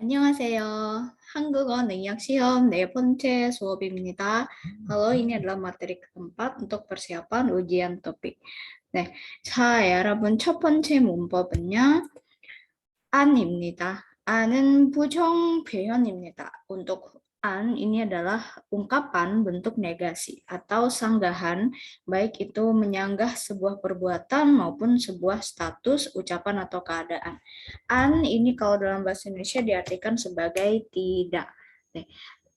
안녕하세요. 한국어 능력 시험 네 번째 수업입니다. Halo, ini adalah materi keempat untuk persiapan ujian topik. 네, 자, 여러분 첫 번째 문법은요. 안입니다. 안은 부정 표현입니다. Untuk an ini adalah ungkapan bentuk negasi atau sanggahan, baik itu menyanggah sebuah perbuatan maupun sebuah status, ucapan atau keadaan. An ini kalau dalam bahasa Indonesia diartikan sebagai tidak. Nih,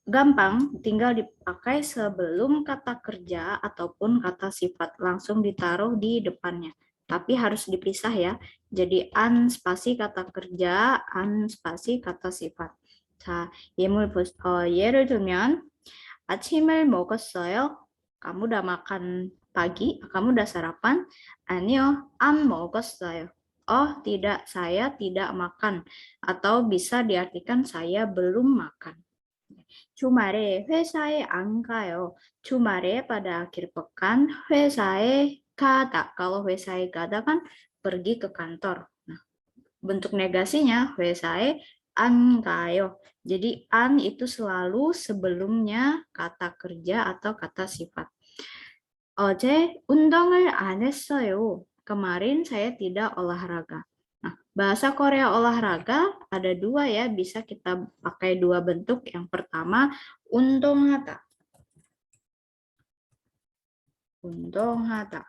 gampang, tinggal dipakai sebelum kata kerja ataupun kata sifat, langsung ditaruh di depannya. Tapi harus dipisah ya. Jadi an spasi kata kerja, an spasi kata sifat. 자, 예를 들면 아침을 먹었어요? Kamu udah makan pagi? Kamu udah sarapan? 아니요, 안 먹었어요. Oh, tidak, saya tidak makan. Atau bisa diartikan saya belum makan. 주말에 회사에 안 가요. 주말에 pada akhir pekan, 회사에 가다. Kalau 회사에 가다 kan pergi ke kantor. Nah, bentuk negasinya 회사에 안 가요. Jadi an itu selalu sebelumnya kata kerja atau kata sifat. 어제 운동을 안 했어요. Kemarin saya tidak olahraga. Nah, bahasa Korea olahraga ada dua ya, bisa kita pakai dua bentuk. Yang pertama, 운동하다. 운동하다.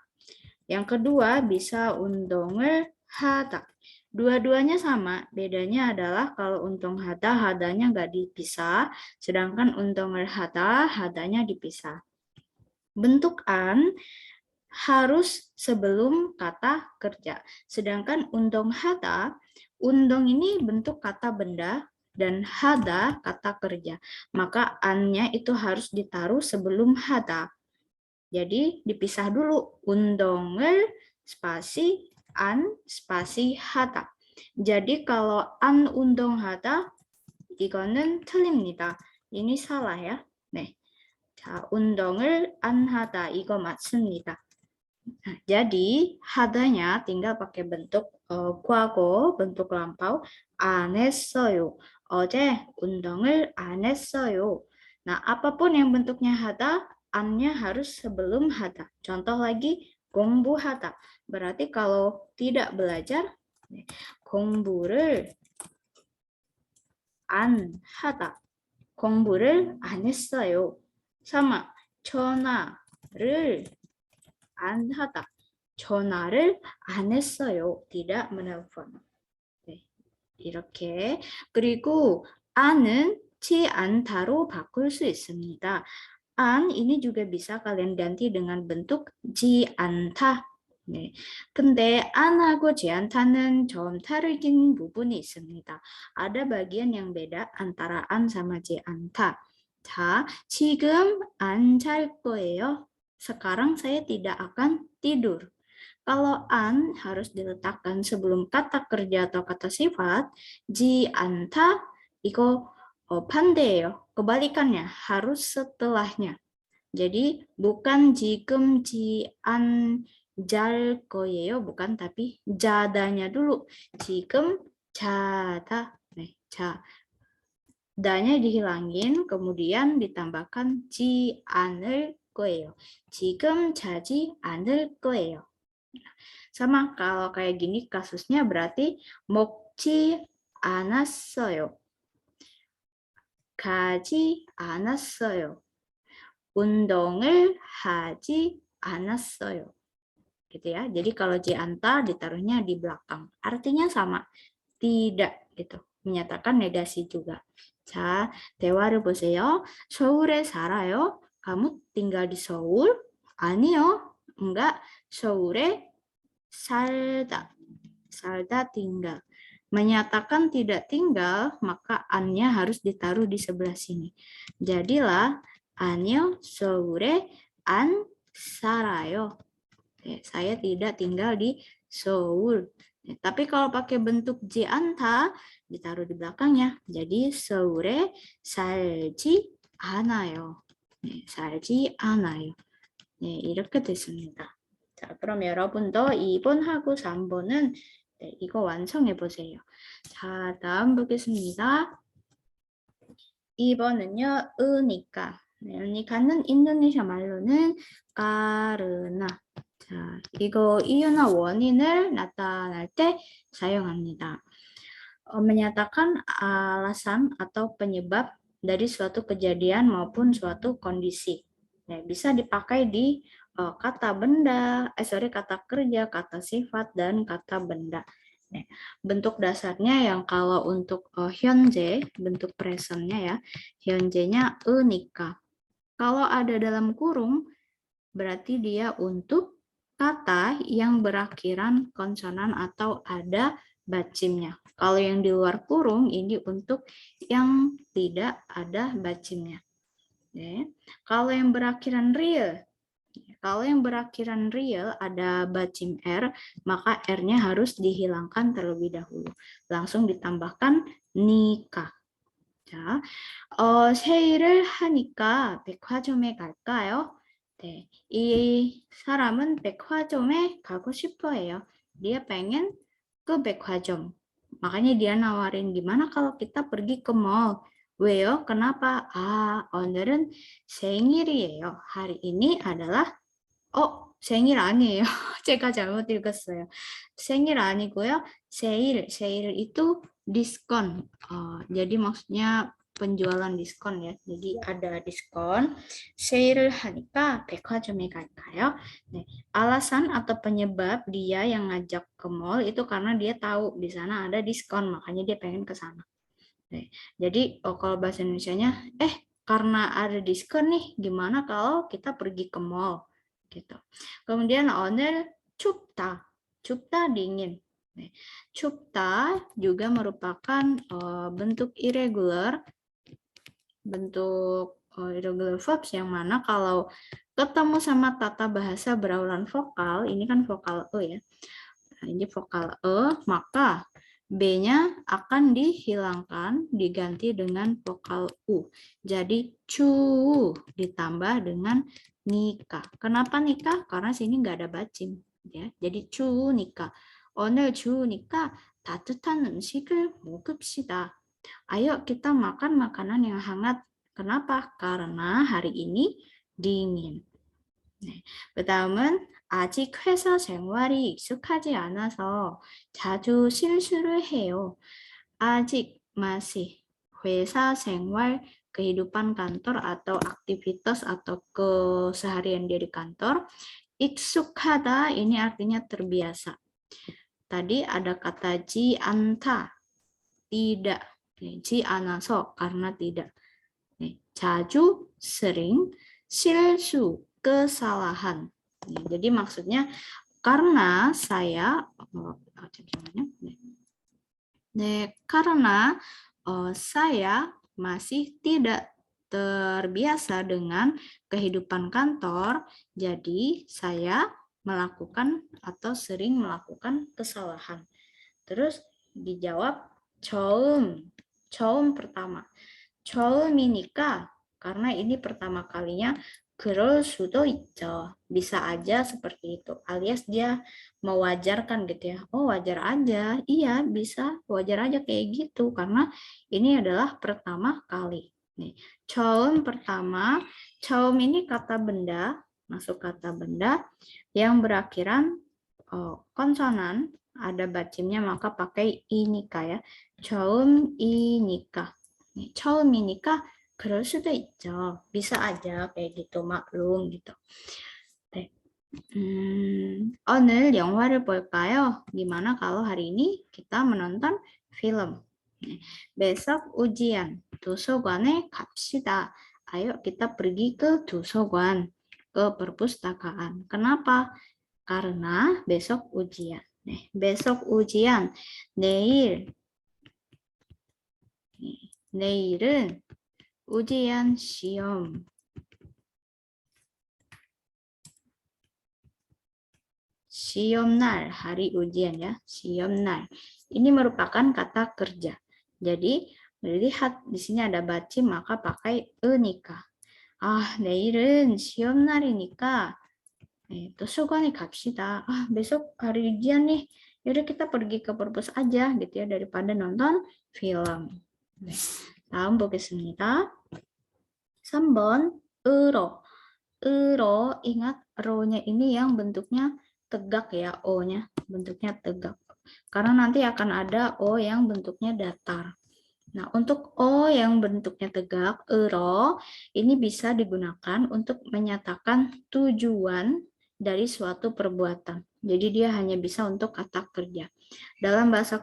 Yang kedua, bisa 운동을 하다. Dua-duanya sama, bedanya adalah kalau 운동하다, hadanya nggak dipisah, sedangkan 운동을 하다, hadanya dipisah. Bentuk an harus sebelum kata kerja. Sedangkan undong hata, undong ini bentuk kata benda dan hada kata kerja. Maka an-nya itu harus ditaruh sebelum hada. Jadi dipisah dulu undong을 spasi an spasi hata. Jadi kalau an undong hata 이거는 틀립니다. ini salah ya. 네. 자, 운동을 안 하다 이거 맞습니다. Nah, jadi hadanya tinggal pakai bentuk 과거, bentuk lampau 안 했어요. 어제 운동을 안 했어요. Nah, apapun yang bentuknya hada, annya harus sebelum hada. Contoh lagi 공부하다. Berarti kalau tidak belajar, 공부를 안 하다. 공부를 안 했어요. sama 전화를 안 하다. 전화를 안 했어요. tidak menelpon. 네, 이렇게. 그리고 안은 지 않다로 바꿀 수 있습니다. an ini juga bisa kalian ganti dengan bentuk 지 않다. 네. 근데 안하고 지 않다는 좀 다르긴 부분이 있습니다. ada bagian yang beda antara an sama 지 않다. 자, 지금 안 잘 거예요. Sekarang saya tidak akan tidur. Kalau an harus diletakkan sebelum kata kerja atau kata sifat, ji anta iko 반대예요. Kebalikannya harus setelahnya. Jadi bukan ji금 지안 잘 거예요, bukan, tapi jadanya dulu. 지금 자다. 네, 자. danya dihilangin, kemudian ditambahkan 지 않을 거예요. 지금 자지 않을 거예요. Sama kalau kayak gini kasusnya berarti 먹지 않았어요. 가지 않았어요. 운동을 하지 않았어요. Gitu ya. Jadi kalau 지않다 ditaruhnya di belakang. Artinya sama. tidak gitu. Menyatakan negasi juga. 자, 대화를 보세요. 서울에 살아요? kamu tinggal di Seoul? 아니요. enggak. 서울에 살다. 살다 tinggal. Menyatakan tidak tinggal, maka an-nya harus ditaruh di sebelah sini. Jadilah 아니요. 서울에 안 살아요. Saya tidak tinggal di Seoul. Tapi kalau pakai bentuk 지않다 ditaruh di belakangnya. jadi 서울에 살지 않아요. 살지 않아요. 이렇게 됐습니다. 자, 그럼 여러분도 2번하고 3번은 이거 완성해 보세요. 자, 다음 보겠습니다. 2번은요, 으니까. 네, 으니까는 인도네시아 말로는 까르나. 자, 이거 이유나 원인을 나타날 때 사용합니다. Menyatakan alasan atau penyebab dari suatu kejadian maupun suatu kondisi. Ya, bisa dipakai di kata benda, kata kerja, kata sifat, dan kata benda. Ya, bentuk dasarnya yang kalau untuk hyunjae, bentuk presentnya ya, hyunjae-nya unika. Kalau ada dalam kurung, berarti dia untuk kata yang berakhiran konsonan atau ada bacimnya. Kalau yang di luar kurung, ini untuk yang tidak ada bacimnya. Oke. Kalau yang berakhiran real, ada bacim R, maka R-nya harus dihilangkan terlebih dahulu. Langsung ditambahkan nikah. 자, 세일을 하니까 백화점에 갈까요? 네, 이 사람은 백화점에 가고 싶어 해요. Dia pengen ke 백화점. Makanya dia nawarin gimana kalau kita pergi ke mall. 왜요? Kenapa? 오늘은 생일이에요. hari ini adalah 생일 아니에요. 제가 잘못 읽었어요. 생일 아니고요. 세일 itu diskon. Jadi maksudnya penjualan diskon ya. Jadi ada diskon. 세일을 하니까 백화점에 갈까요? 네. Alasan atau penyebab dia yang ngajak ke mall itu karena dia tahu di sana ada diskon, makanya dia pengen ke sana. 네. Jadi kalau bahasa Indonesianya, karena ada diskon nih, gimana kalau kita pergi ke mall? Gitu. Kemudian 오늘 춥다. 춥다 dingin. 네. 춥다 juga merupakan bentuk irregular verbs yang mana kalau ketemu sama tata bahasa berulang vokal, ini kan vokal E ya. Nah, ini vokal E, maka B-nya akan dihilangkan, diganti dengan vokal U. Jadi cu ditambah dengan nikah. Kenapa nikah? Karena sini nggak ada bacim. Ya. Jadi cu nikah. 오늘 추우니까 따뜻한 음식을 먹읍시다. Ayo kita makan makanan yang hangat. Kenapa? Karena hari ini dingin. 네. 그다음은 아직 회사 생활이 익숙하지 않아서 자주 실수를 해요. 아직 masih 회사 생활 kehidupan kantor atau aktivitas atau keseharian dia di kantor. 익숙하다 ini artinya terbiasa. Tadi ada kata ji anta, tidak. 지 않아서 karena tidak. 자주 sering, 실수 kesalahan. Jadi maksudnya karena saya karena saya masih tidak terbiasa dengan kehidupan kantor, jadi saya melakukan atau sering melakukan kesalahan. Terus dijawab 처음 pertama. 처음이니까 karena ini pertama kalinya 그럴 수도 있죠. Bisa aja seperti itu. Alias dia mewajarkan gitu ya. Oh, wajar aja. Iya, bisa. Wajar aja kayak gitu karena ini adalah pertama kali. Nih, 처음 pertama. 처음 ini kata benda, masuk kata benda yang berakhiran konsonan, ada bacimnya maka pakai inika ya. 처음이니까. 처음이니까 그럴 수도 있죠. bisa aja kayak gitu, maklum gitu. 네. 오늘 영화를 볼까요? Gimana kalau hari ini kita menonton film? besok ujian. 도서관에 갑시다. Ayo kita pergi ke 도서관, ke perpustakaan. Kenapa? Karena besok ujian. besok ujian. 내일은 ujian 시험. 시험날, hari ujian ya. 시험날. Ini merupakan kata kerja. Jadi, lihat di sini ada bacim maka pakai 으니까. 내일은 시험날이니까 도서관에 갑시다. besok hari ujian nih. Yaudah kita pergi ke perpus aja gitu ya daripada nonton film. 다음 보겠습니다. 3번 으로. 으로, ingat ro-nya ini yang bentuknya tegak ya, o-nya bentuknya tegak. Karena nanti akan ada o yang bentuknya datar. Nah, untuk o yang bentuknya tegak, ero, ini bisa digunakan untuk menyatakan tujuan dari suatu perbuatan. Jadi dia hanya bisa untuk kata kerja. Dalam bahasa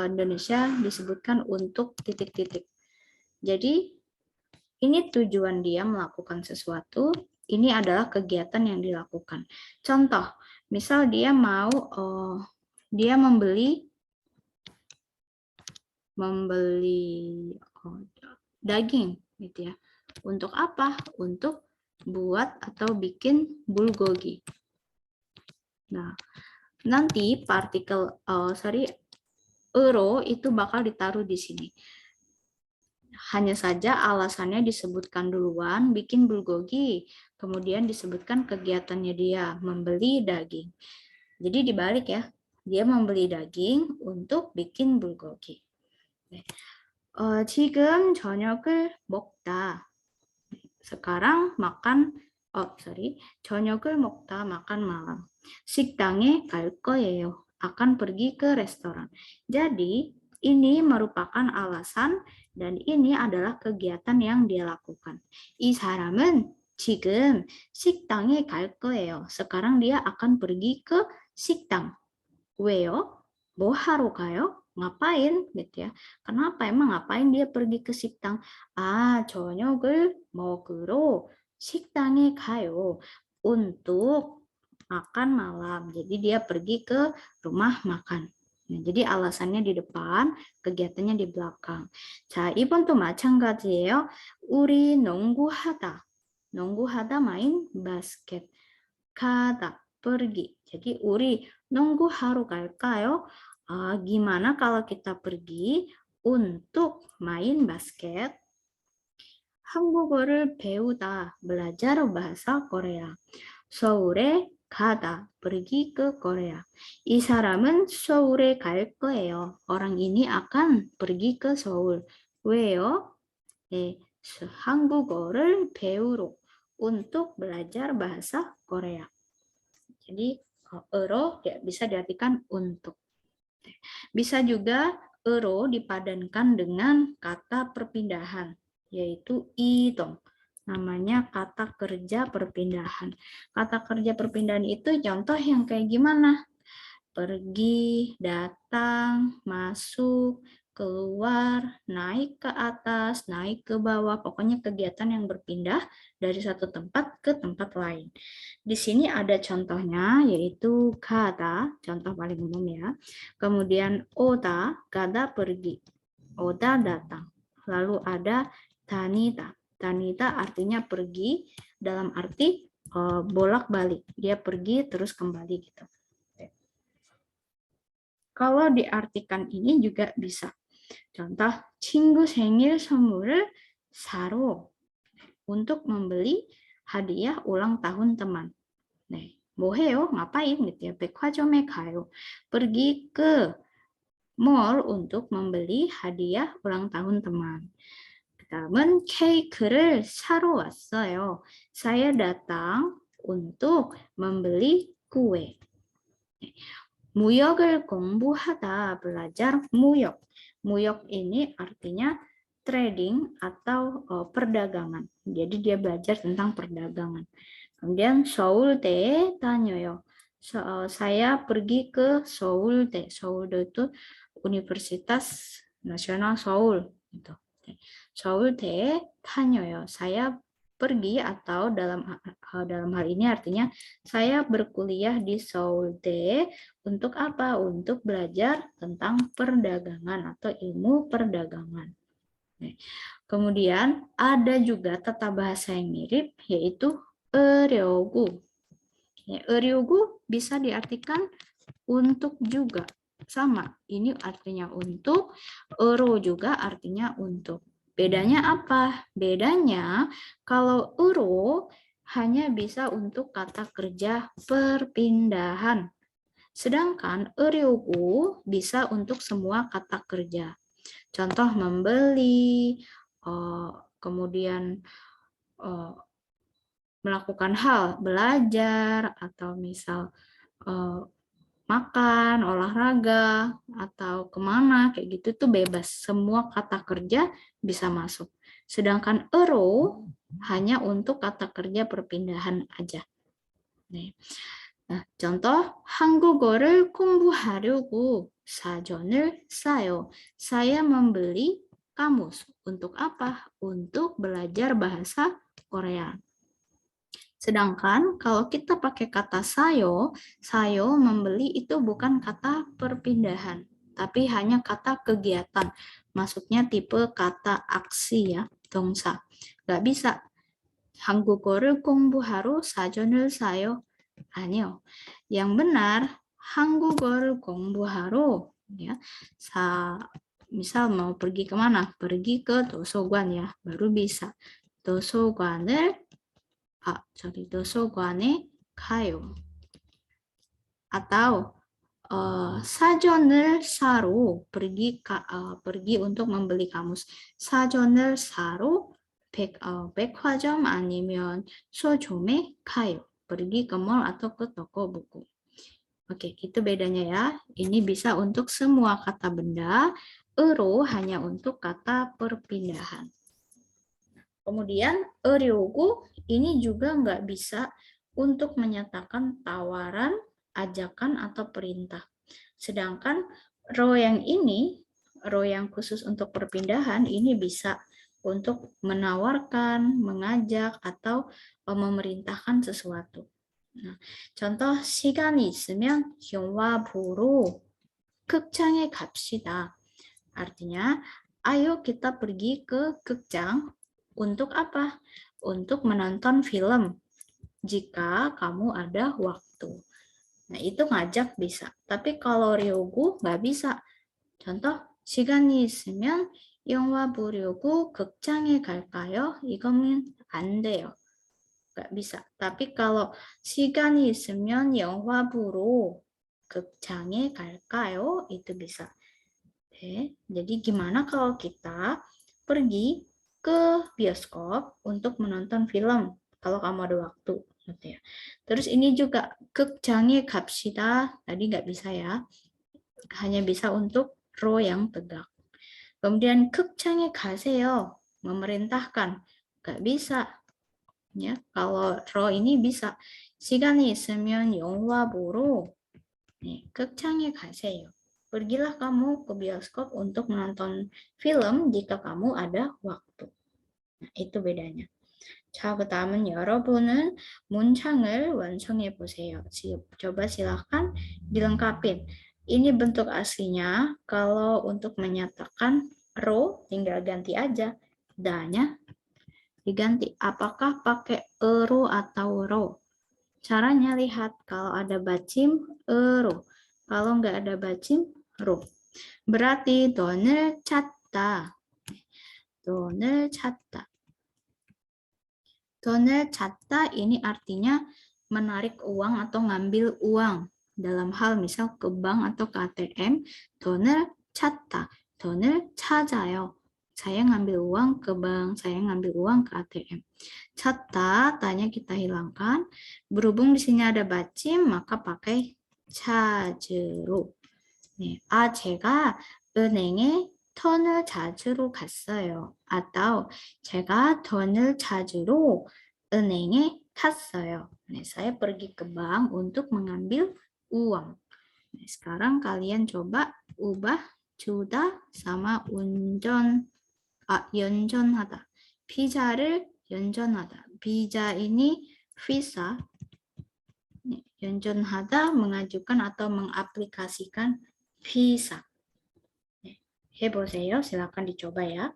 Indonesia disebutkan untuk titik-titik. Jadi ini tujuan dia melakukan sesuatu, ini adalah kegiatan yang dilakukan. Contoh, misal dia mau dia membeli daging gitu ya. Untuk apa? Untuk buat atau bikin bulgogi. Nah, nanti partikel euro itu bakal ditaruh di sini. Hanya saja alasannya disebutkan duluan, bikin bulgogi. Kemudian disebutkan kegiatannya dia, membeli daging. Jadi dibalik ya, dia membeli daging untuk bikin bulgogi. 지금 저녁을 먹다. Sekarang makan, 저녁을 먹다, makan malam. 식당에 갈 거예요. Akan pergi ke restoran. Jadi, ini merupakan alasan dan ini adalah kegiatan yang dia lakukan. 이 사람은 지금 식당에 갈 거예요. Sekarang dia akan pergi ke 식당. 왜요? 뭐 하러 가요? Ngapain gitu ya. Kenapa emang ngapain dia pergi ke 식당? 저녁을 먹으러 식당에 가요. Untuk makan malam. Jadi dia pergi ke rumah makan. Nah, jadi alasannya di depan, kegiatannya di belakang. 자, 이번도 마찬가지예요. 우리 농구하다. 농구하다 main basket. 가다, pergi. Jadi 우리 농구하러 갈까요? Gimana kalau kita pergi untuk main basket? 한국어를 배우다, belajar bahasa Korea. 서울에 가다, pergi ke Korea. 이 사람은 서울에 갈 거예요. Orang ini akan pergi ke Seoul. 왜요? 한국어를 배우러, untuk belajar bahasa Korea. Jadi euro bisa diartikan untuk. Bisa juga euro dipadankan dengan kata perpindahan, yaitu idong. Namanya kata kerja perpindahan. Kata kerja perpindahan itu contoh yang kayak gimana? Pergi, datang, masuk, keluar, naik ke atas, naik ke bawah, pokoknya kegiatan yang berpindah dari satu tempat ke tempat lain. Di sini ada contohnya, yaitu kada, contoh paling umum ya. Kemudian oda, kada pergi, oda datang. Lalu ada tanita, tanita artinya pergi, dalam arti bolak-balik, dia pergi terus kembali gitu. Kalau diartikan ini juga bisa. Contoh, 친구 생일 선물을 사러. Untuk membeli hadiah ulang tahun teman. 네, 뭐 해요? ngapain gitu ya. 백화점에 가요. Pergi ke mall untuk membeli hadiah ulang tahun teman. 다음은 케이크를 사러 왔어요. Saya datang untuk membeli kue. 무역을 공부하다, belajar 무역. 무역 ini artinya trading atau perdagangan. Jadi dia belajar tentang perdagangan. Kemudian 서울대에 다녀요. Saya pergi ke 서울대. 서울대 itu Universitas Nasional Seoul. Gitu. 서울대에 다녀요. Saya pergi atau dalam hal ini artinya saya berkuliah di Seoulde untuk apa? Untuk belajar tentang perdagangan atau ilmu perdagangan. Kemudian ada juga tata bahasa yang mirip yaitu eryougu. Eryougu bisa diartikan untuk juga. Sama, ini artinya untuk, euro juga artinya untuk. Bedanya apa? Bedanya kalau euro hanya bisa untuk kata kerja perpindahan. Sedangkan eryougu bisa untuk semua kata kerja. Contoh membeli, kemudian melakukan hal, belajar, atau misal makan, olahraga, atau kemana, kayak gitu tuh bebas. Semua kata kerja bisa masuk. Sedangkan ero hanya untuk kata kerja perpindahan aja. 네. contoh, 한국어를 공부하려고 사전을 사요. Saya membeli kamus. Untuk apa? Untuk belajar bahasa Korea. Sedangkan kalau kita pakai kata sayo membeli itu bukan kata perpindahan, tapi hanya kata kegiatan. Maksudnya tipe kata aksi ya, 동사. Nggak bisa. 한국어를 공부하러 사전을 사요. 아니요. Yang benar, 한국어를 공부하러 ya. misal mau pergi kemana? Pergi ke 도서관 ya, baru bisa. 도서관을 도서관에 가요. Atau 사전을 사러 pergi untuk membeli kamus. 사전을 사러 백화점 아니면 서점에 가요. Pergi ke mall atau ke toko buku. Oke, itu bedanya ya. Ini bisa untuk semua kata benda. ero hanya untuk kata perpindahan. Kemudian öry오구 ini juga nggak bisa untuk menyatakan tawaran, ajakan, atau perintah. Sedangkan ro yang ini, ro yang khusus untuk perpindahan, ini bisa untuk menawarkan, mengajak, atau memerintahkan sesuatu. Nah, contoh, 시간이 있으면 영화 보러 극장에 갑시다. Artinya, ayo kita pergi ke 극장. Untuk apa? Untuk menonton film. Jika kamu ada waktu. Nah, itu ngajak bisa. Tapi kalau 려고 nggak bisa. Contoh, 시간이 있으면 영화 보려고 극장에 갈까요? 이거는 안 돼요. Nggak bisa. Tapi kalau 시간이 있으면 영화 보러 극장에 갈까요? Itu bisa. Oke, jadi gimana kalau kita pergi ke bioskop untuk menonton film kalau kamu ada waktu, gitu ya. Terus ini juga 극장에 갑시다. Tadi nggak bisa ya. Hanya bisa untuk ro yang tegak. Kemudian 극장에 가세요. Memerintahkan. Nggak bisa. Ya, kalau ro ini bisa. 시간이 있으면 영화 보러 극장에 가세요. Pergilah kamu ke bioskop untuk menonton film jika kamu ada waktu. Nah, itu bedanya. 자, 그 다음은 여러분은 문장을 완성해 보세요. coba silahkan dilengkapin. Ini bentuk aslinya. Kalau untuk menyatakan ro, tinggal ganti aja. Da-nya diganti. Apakah pakai ero atau ro? Caranya lihat. Kalau ada bacim, ero. Kalau nggak ada bacim, 로. berarti 돈을 찾다. 돈을 찾다. 돈을 찾다 ini artinya menarik uang atau ngambil uang. Dalam hal misal ke bank atau ke ATM, 돈을 찾다. 돈을 찾아요. Saya ngambil uang ke bank, saya ngambil uang ke ATM. 찾다, tanya kita hilangkan. Berhubung di sini ada bacim, maka pakai 찾으로. 네, 제가 은행에 돈을 찾으러 갔어요. atau 제가 돈을 찾으러 은행에 갔어요. 네, saya pergi ke bank untuk mengambil uang. Nah, sekarang kalian coba ubah 주다 sama 연전하다. 피자를 연전하다. 피자 ini visa. 연전하다 mengajukan atau mengaplikasikan visa. 해보세요. silakan dicoba ya.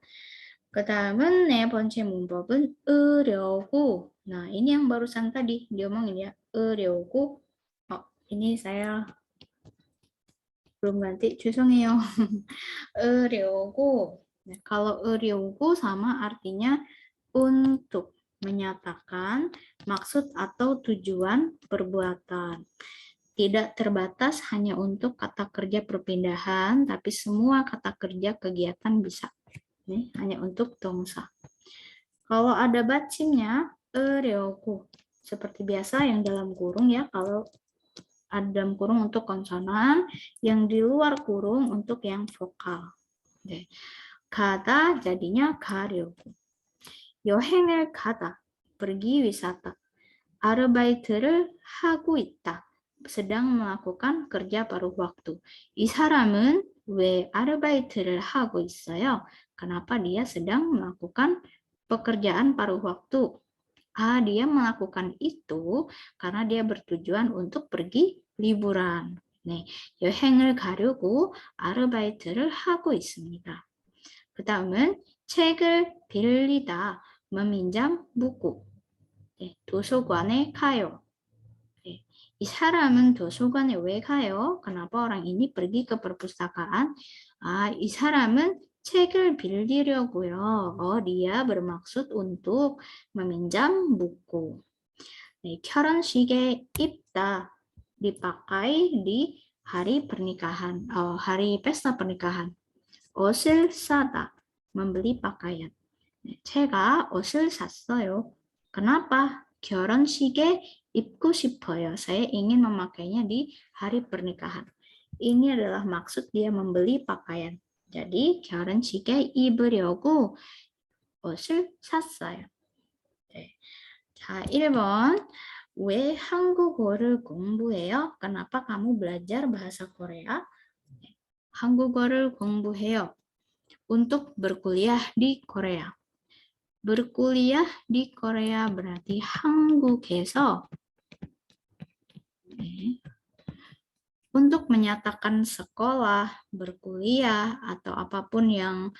그 다음은 네 번째 문법은 으려고. Nah, ini yang barusan tadi diomongin ya. 으려고. ini saya belum ganti. 죄송해요. 으려고. Nah, kalau 으려고 sama artinya untuk menyatakan maksud atau tujuan perbuatan. tidak terbatas hanya untuk kata kerja perpindahan, tapi semua kata kerja kegiatan bisa. Ini hanya untuk dongsa. Kalau ada batchimnya, ereoku. Seperti biasa yang dalam kurung ya, kalau ada dalam kurung untuk konsonan, yang di luar kurung untuk yang vokal. 네. 가다 jadinya 가려고. 여행을 가다, pergi wisata. 아르바이트를 하고 있다. sedang melakukan kerja paruh waktu. 이 사람은 왜 아르바이트를 하고 있어요? Kenapa dia sedang melakukan pekerjaan paruh waktu? Dia melakukan itu karena dia bertujuan untuk pergi liburan. 네, 여행을 가려고 아르바이트를 하고 있습니다. 그 다음은 책을 빌리다, meminjam buku. 네, 도서관에 가요. 네, 이 사람은 도서관에 왜 가요? Kenapa orang ini pergi ke perpustakaan? 이 사람은 책을 빌리려고요. dia bermaksud untuk meminjam buku. 네, 결혼식에 입다, dipakai di hari pernikahan, hari pesta pernikahan. 옷을 사다, membeli pakaian. 제가 옷을 샀어요. Kenapa? 결혼식에 입고 싶어요. Saya ingin memakainya di hari pernikahan. Ini adalah maksud dia membeli pakaian. Jadi 결혼식에 입으려고 옷을 샀어요. 네. 자, 1번. 왜 한국어를 공부해요? Kenapa kamu belajar bahasa Korea? 한국어를 공부해요. Untuk berkuliah di Korea. berkuliah di Korea berarti 한국에서 untuk menyatakan sekolah, berkuliah atau apapun yang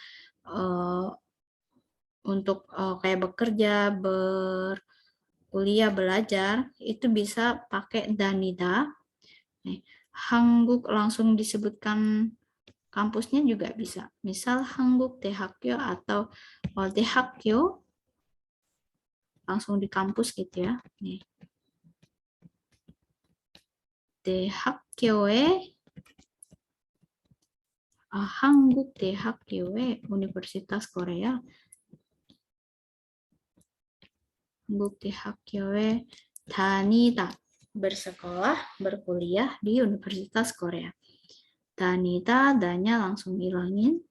untuk kayak bekerja, berkuliah, belajar itu bisa pakai danida. Hanguk langsung disebutkan kampusnya juga bisa. Misal Hanguk Daehakgyo atau Daehakgyo langsung di kampus gitu ya. Nih. 대학교의 한국 대학교의 Universitas Korea. 한국 대학교에 다니다 bersekolah, berkuliah di Universitas Korea. 다니다, danya langsung hilangin.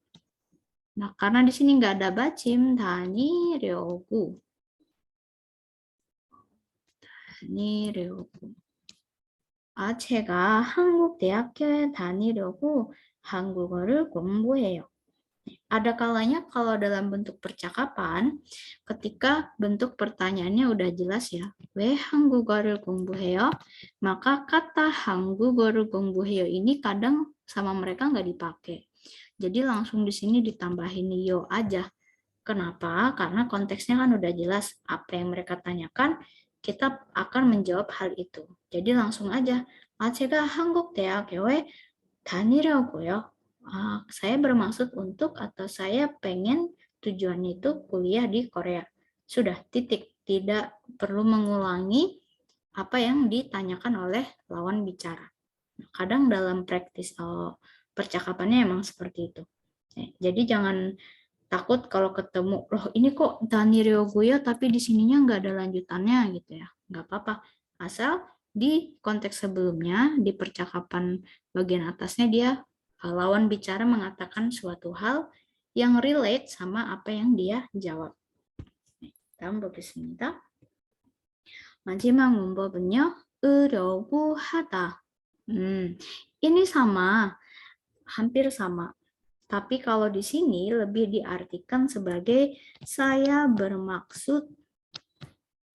Nah, karena di sini nggak ada bacim, 다니려고. 다니려고. 제가 한국 대학교에 다니려고 한국어를 공부해요. Ada kalanya kalau dalam bentuk percakapan, ketika bentuk pertanyaannya udah jelas ya, 왜 한국어를 공부해요? Maka kata 한국어를 공부해요 ini kadang sama mereka nggak dipakai. Jadi langsung di sini ditambahin yo aja. Kenapa? Karena konteksnya kan udah jelas apa yang mereka tanyakan, kita akan menjawab hal itu. Jadi langsung aja, 제가 한국 대학교에 다니려고요. Saya bermaksud untuk atau saya pengen tujuannya itu kuliah di Korea. Sudah, titik. Tidak perlu mengulangi apa yang ditanyakan oleh lawan bicara. Kadang dalam praktis percakapannya emang seperti itu. Jadi jangan takut kalau ketemu, loh ini kok 다니려고요 tapi di sininya nggak ada lanjutannya gitu ya. Nggak apa-apa. Asal di konteks sebelumnya, di percakapan bagian atasnya dia lawan bicara mengatakan suatu hal yang relate sama apa yang dia jawab. 다음 보겠습니다. 마지막 문법은요. 으려고 하다. ini sama, hampir sama. Tapi kalau di sini lebih diartikan sebagai saya bermaksud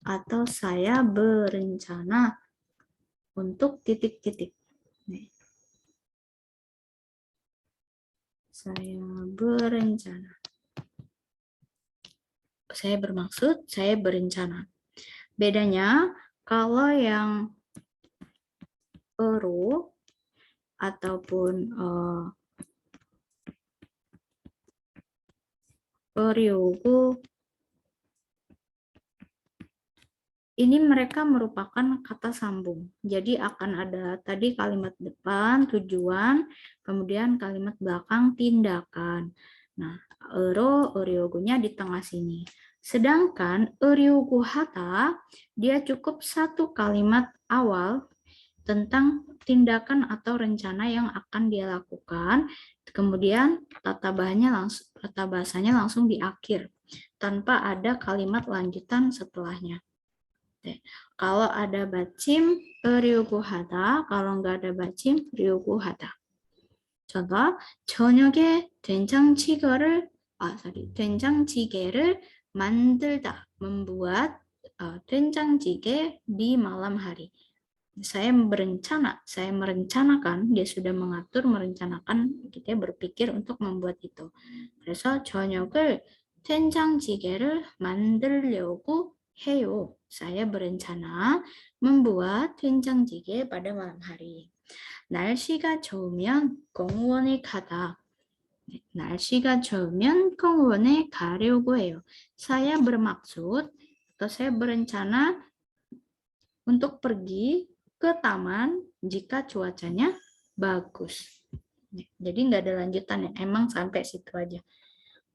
atau saya berencana untuk titik-titik. Saya berencana. Saya bermaksud, saya berencana. Bedanya kalau yang eru ataupun eryugu ini mereka merupakan kata sambung. Jadi akan ada tadi kalimat depan, tujuan, kemudian kalimat belakang, tindakan. Nah, ero, öryogunya di tengah sini. Sedangkan öryogu hata, dia cukup satu kalimat awal tentang tindakan atau rencana yang akan dia lakukan. Kemudian tata bahasanya langsung di akhir tanpa ada kalimat lanjutan setelahnya. Oke. Kalau ada bacim, ryugu hada. Kalau nggak ada bacim, ryugu hada. Contoh, 저녁에 된장찌개를 만들다, membuat 된장찌개 di malam hari. Saya merencanakan, dia sudah mengatur, merencanakan, kita berpikir untuk membuat itu. 그래서 저녁을 된장찌개를 만들려고 해요. Saya berencana membuat 된장찌개 pada malam hari. 날씨가 좋으면 공원에 가다. 날씨가 좋으면 공원에 가려고 해요. Saya bermaksud atau saya berencana untuk pergi ke taman jika cuacanya bagus. Jadi nggak ada lanjutannya, emang sampai situ aja.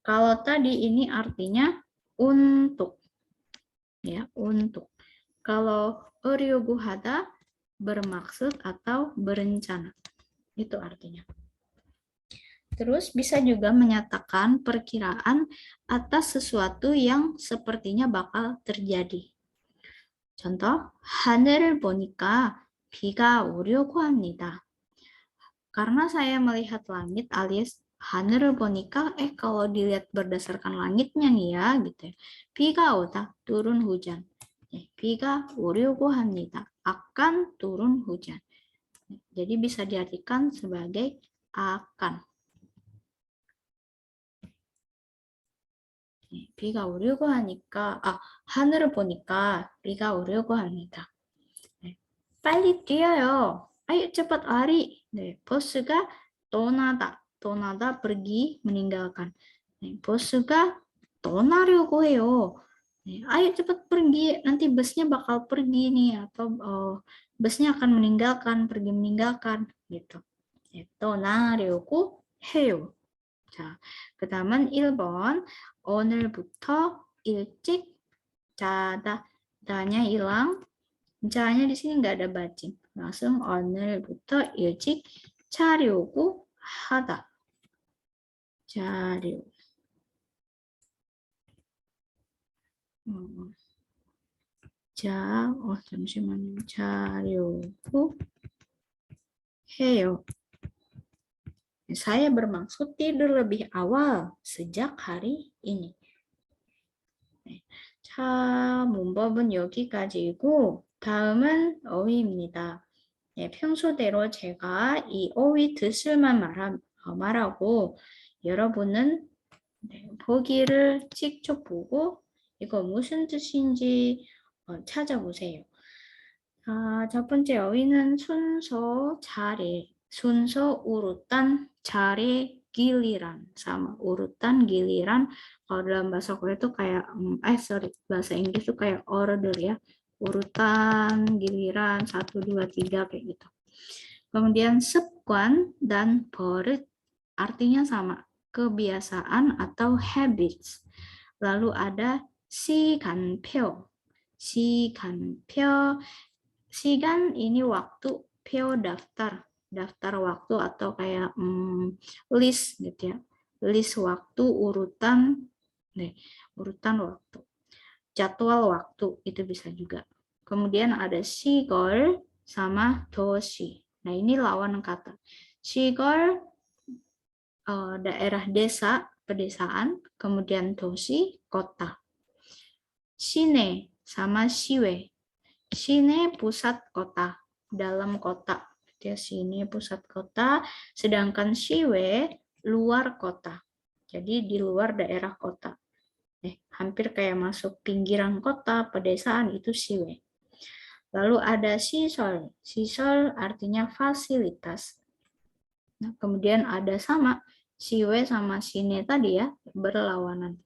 Kalau tadi ini artinya untuk, ya untuk. Kalau öryogu hada bermaksud atau berencana, itu artinya. Terus bisa juga menyatakan perkiraan atas sesuatu yang sepertinya bakal terjadi. contoh, 하늘을 보니까 비가 오려고 합니다. Karena saya melihat langit alias 하늘을 보니까, kalau dilihat berdasarkan langitnya nih ya, gitu ya. 비가 오다, turun hujan. 비가 오려고 합니다. Akan turun hujan. Jadi bisa diartikan sebagai akan. 비가 오려고 하니까, 하늘을 보니까 비가 오려고 합니다. 빨리 뛰어요. Ayo cepat lari. 버스가 떠나다. 떠나다 pergi, meninggalkan. 버스가 떠나려고 해요. Ayo cepat pergi, nanti busnya bakal pergi nih, atau busnya akan meninggalkan, pergi meninggalkan gitu. 떠나려고 해요. 자, 그 다음은 1번. 오늘부터 일찍 자다. 다nya hilang. 자nya di sini nggak ada bacing. Langsung 오늘부터 일찍 자려고 하다. 자려. 잠시만요. 자려고 해요. Saya bermaksud tidur lebih awal sejak hari ini. 자, 문법은 여기까지이고 다음은 어휘입니다. 평소대로 제가 이 어휘 뜻을만 말하고 여러분은 보기를 직접 보고 이거 무슨 뜻인지 찾아보세요. 첫 번째 어휘는 순서, 자리, 순서, urutan, 자리, giliran, sama urutan, giliran. Kalau dalam bahasa Korea itu kayak, bahasa Inggris itu kayak order ya, urutan, giliran, 1, 2, 3 kayak gitu. Kemudian 습관 dan 버릇 artinya sama, kebiasaan atau habits. Lalu ada 시간표, 시간표. Sigan ini waktu, 표 daftar waktu atau kayak list gitu ya. List waktu, urutan waktu. Jadwal waktu itu bisa juga. Kemudian ada 시골 sama 도시. Nah, ini lawan kata. 시골 daerah desa, pedesaan, kemudian 도시 kota. 시내 sama 시외. Sini pusat kota, dalam kota. Sini pusat kota, sedangkan siwe luar kota. Jadi di luar daerah kota. Hampir kayak masuk pinggiran kota, pedesaan itu siwe. Lalu ada sisol. Sisol artinya fasilitas. Nah, kemudian ada sama siwe sama sini tadi ya, berlawanan.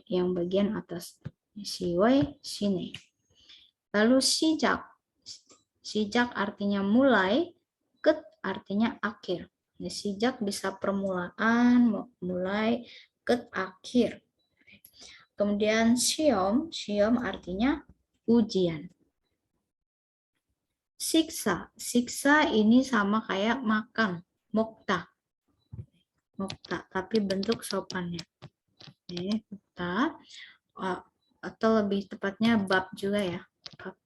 Yang bagian atas. Siwe, sini. Lalu sijak. Sijak artinya mulai, ket artinya akhir. Sijak bisa permulaan, mulai, ket akhir. Kemudian siom, siom artinya ujian. Siksa, siksa ini sama kayak makan, mokta. Mokta, tapi bentuk sopannya. Mokta, atau lebih tepatnya bab juga ya. Bab.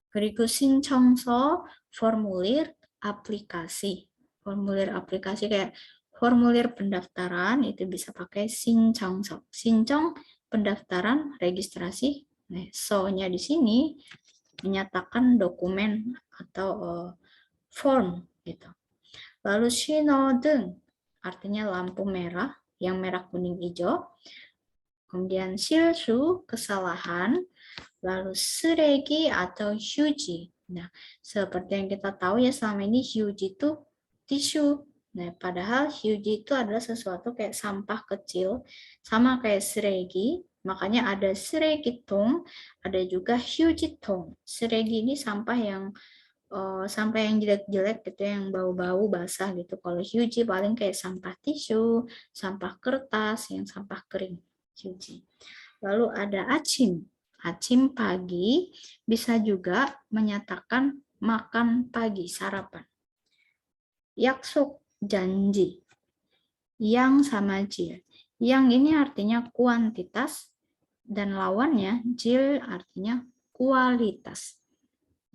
그리고 신청서, formulir aplikasi. Formulir aplikasi kayak formulir pendaftaran itu bisa pakai 신청서. 신청 pendaftaran, registrasi. Nah, so-nya di sini menyatakan dokumen atau form gitu. Lalu 신호등 artinya lampu merah, yang merah, kuning, hijau. Kemudian 실수, kesalahan. Lalu 쓰레기 atau 휴지. Nah, seperti yang kita tahu ya selama ini 휴지 itu tisu. Nah, padahal 휴지 itu adalah sesuatu kayak sampah kecil, sama kayak 쓰레기. Makanya ada 쓰레기통, ada juga 휴지통. 쓰레기 ini sampah yang jelek-jelek gitu, yang bau-bau basah gitu. Kalau 휴지 paling kayak sampah tisu, sampah kertas, yang sampah kering. 휴지. Lalu ada 아침. Acim pagi bisa juga menyatakan makan pagi, sarapan. Yaksuk, janji. Yang sama jil. Yang ini artinya kuantitas dan lawannya jil artinya kualitas.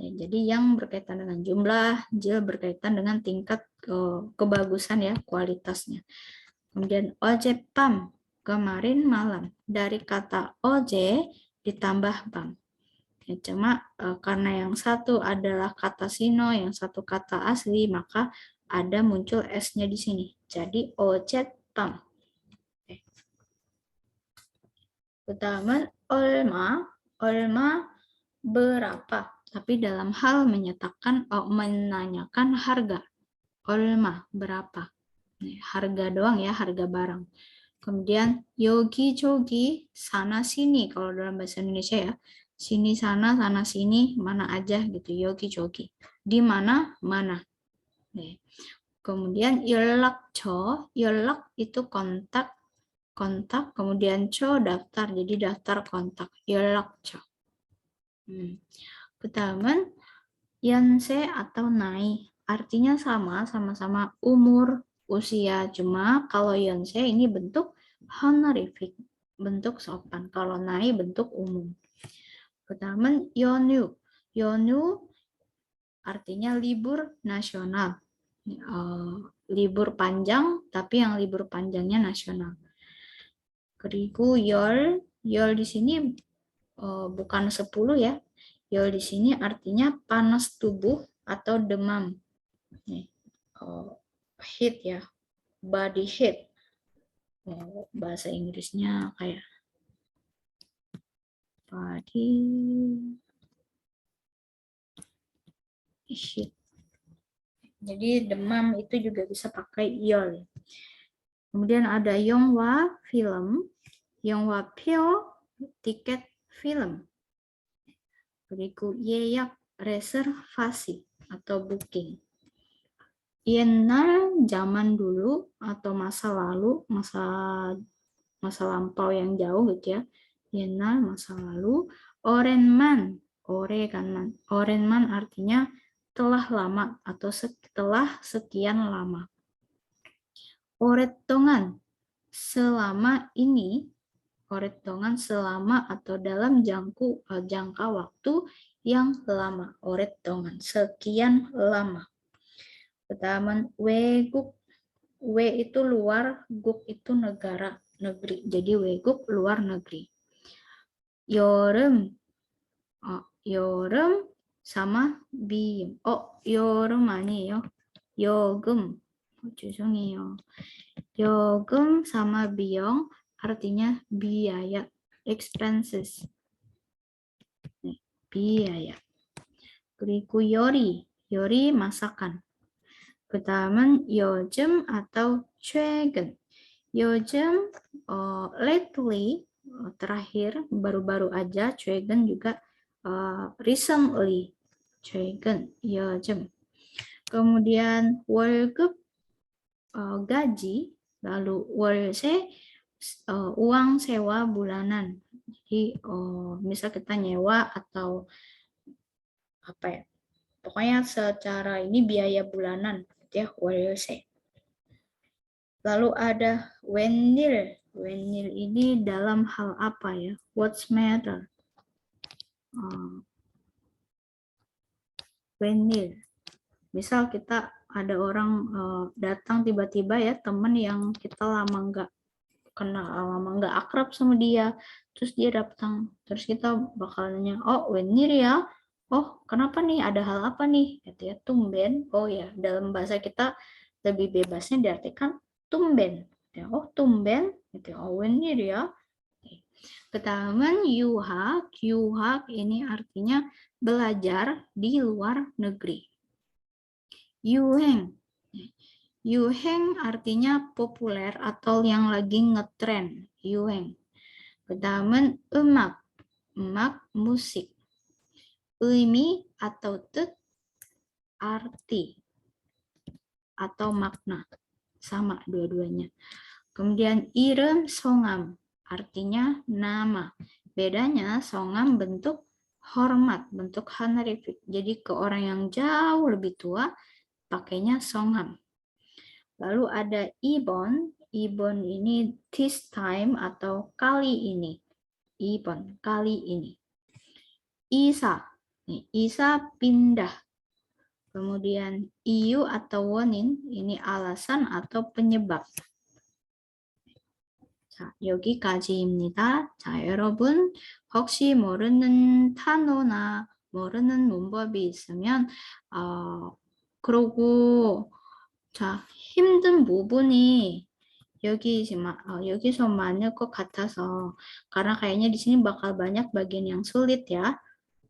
Ya, jadi yang berkaitan dengan jumlah, jil berkaitan dengan tingkat kebagusan ya, kualitasnya. Kemudian 어젯밤, kemarin malam. Dari kata oje ditambah bam. Ya, cuma karena yang satu adalah kata sino, yang satu kata asli, maka ada muncul S-nya di sini. Jadi 어젯밤. Pertama, 얼마 berapa. Tapi dalam hal menyatakan, menanyakan harga. 얼마 berapa. Harga doang ya, harga barang. Kemudian yogi jogi, sana sini kalau dalam bahasa Indonesia ya. Sini sana sini, mana aja gitu, yogi jogi. Di mana? Mana. Kemudian 연락처, 연락 itu kontak, kemudian co daftar, jadi daftar kontak, 연락처. Pertama, 연세 atau naik, artinya sama-sama umur, usia, cuma kalau 연세 ini bentuk honorific, bentuk sopan. Kalau naik bentuk umum. Pertama, 연휴. 연휴 artinya libur nasional. Libur panjang, tapi yang libur panjangnya nasional. 그리고 열 di sini bukan 10 ya. 열 di sini artinya panas tubuh atau demam. Heat ya, body heat. Bahasa Inggrisnya kayak body heat. Jadi demam itu juga bisa pakai 열. Kemudian ada 영화 film, 영화표 tiket film. 그리고 예약 reservasi atau booking. 옛날 zaman dulu atau masa lalu, masa lampau yang jauh gitu ya. 옛날 masa lalu. 오랜만, 오랜만 artinya telah lama atau setelah sekian lama. 오랫동안 selama ini, 오랫동안 selama atau dalam jangka waktu yang lama. 오랫동안 sekian lama. Pertama, 외국. W itu luar, 국 itu negara, negeri. Jadi 외국 luar negeri. 여름. 여름 sama 비용. 여름 아니에요. 요금. 죄송해요. 요금 sama 비용 artinya biaya, expenses. Biaya. 그리고 요리 masakan. Pertama, 요즘 atau 최근. 요즘 lately, terakhir, baru-baru aja. 최근 juga recently, 최근, 요즘. Kemudian 월급, gaji, lalu 월세, uang sewa bulanan. Jadi misal kita nyewa atau apa ya, pokoknya secara ini biaya bulanan ya, 월세. Lalu ada 웬일. 웬일 ini dalam hal apa ya? What's matter? 웬일. Misal kita ada orang datang tiba-tiba ya, teman yang kita lama nggak kenal, lama nggak akrab sama dia, terus dia datang, terus kita bakal nanya, oh 웬일 ya, oh kenapa nih, ada hal apa nih, gitu ya, tumben. Oh ya, dalam bahasa kita lebih bebasnya diartikan tumben, ya, oh tumben, gitu, oh 웬일 ya. Ketahuan yuhak, yuhak ini artinya belajar di luar negeri. Yuheng. Yuheng artinya populer atau yang lagi ngetren. Yuheng. Kedamen 음악. 음악 musik. 의미 atau 뜻 arti atau makna. Sama dua-duanya. Kemudian 이름 성함 artinya nama. Bedanya 성함 bentuk hormat, bentuk honorific. Jadi ke orang yang jauh lebih tua pakainya 성함. Lalu ada ibon. Ibon ini this time atau kali ini. Ibon, kali ini. Isa. Isa pindah. Kemudian iyu atau wonin, ini alasan atau penyebab. 자, 여기까지입니다. 자, 여러분 혹시 모르는 단어나 모르는 문법이 있으면 그러고 자, 힘든 부분이 여기서 많을 것 같아서 karena kayaknya di sini bakal banyak bagian yang sulit ya.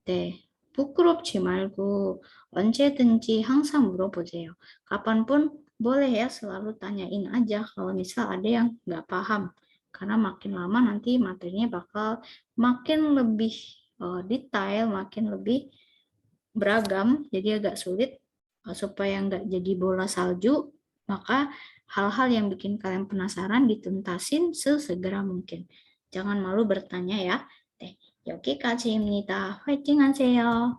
네, 부끄럽지 말고 언제든지 항상 물어보세요. Kapanpun boleh ya, selalu tanyain aja kalau misal ada yang nggak paham. Karena makin lama nanti materinya bakal makin lebih detail, makin lebih beragam, jadi agak sulit. Supaya nggak jadi bola salju, maka hal-hal yang bikin kalian penasaran dituntasin sesegera mungkin. Jangan malu bertanya ya. 여기까지입니다. 화이팅 하세요.